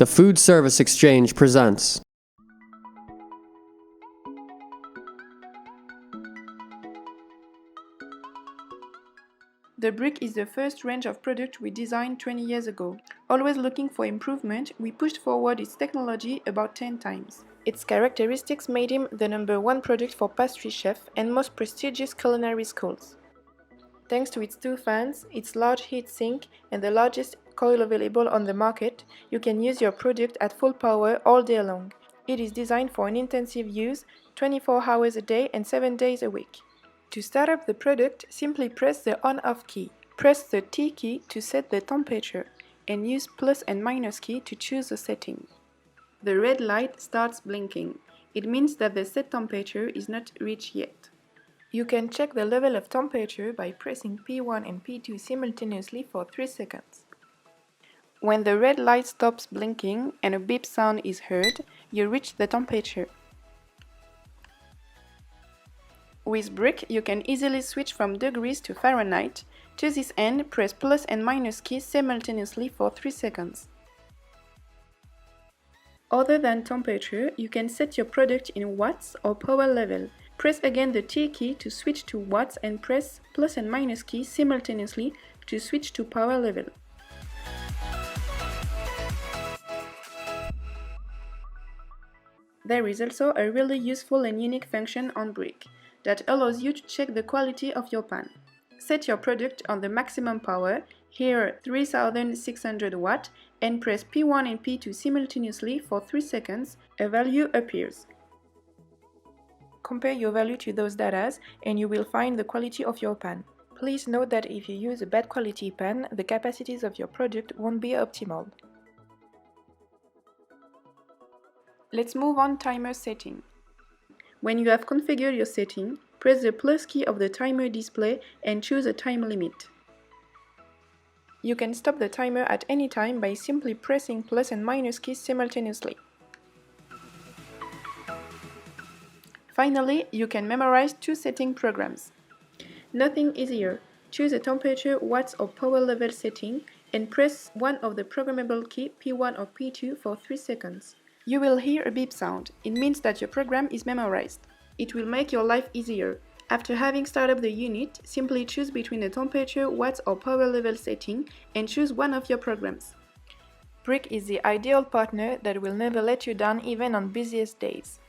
The Food Service Exchange presents. The Bric is the first range of product we designed 20 years ago. Always looking for improvement, we pushed forward its technology about 10 times. Its characteristics made him the #1 product for pastry chef and most prestigious culinary schools. Thanks to its 2 fans, its large heat sink, and the largest coil available on the market, you can use your product at full power all day long. It is designed for an intensive use, 24 hours a day and 7 days a week. To start up the product, simply press the on-off key. Press the T key to set the temperature, and use plus and minus key to choose the setting. The red light starts blinking. It means that the set temperature is not reached yet. You can check the level of temperature by pressing P1 and P2 simultaneously for 3 seconds. When the red light stops blinking and a beep sound is heard, you reach the temperature. With Bric, you can easily switch from degrees to Fahrenheit. To this end, press plus and minus keys simultaneously for 3 seconds. Other than temperature, you can set your product in watts or power level. Press again the T key to switch to watts and press plus and minus keys simultaneously to switch to power level. There is also a really useful and unique function on Bric that allows you to check the quality of your pan. Set your product on the maximum power, here 3600 watt, and press P1 and P2 simultaneously for 3 seconds, a value appears. Compare your value to those data and you will find the quality of your pan. Please note that if you use a bad quality pan, the capacities of your product won't be optimal. Let's move on timer setting. When you have configured your setting, press the plus key of the timer display and choose a time limit. You can stop the timer at any time by simply pressing plus and minus keys simultaneously. Finally, you can memorize 2 setting programs. Nothing easier. Choose a temperature, watts or power level setting and press one of the programmable key P1 or P2 for 3 seconds. You will hear a beep sound. It means that your program is memorized. It will make your life easier. After having started up the unit, simply choose between the temperature, watts or power level setting and choose one of your programs. Bric is the ideal partner that will never let you down even on busiest days.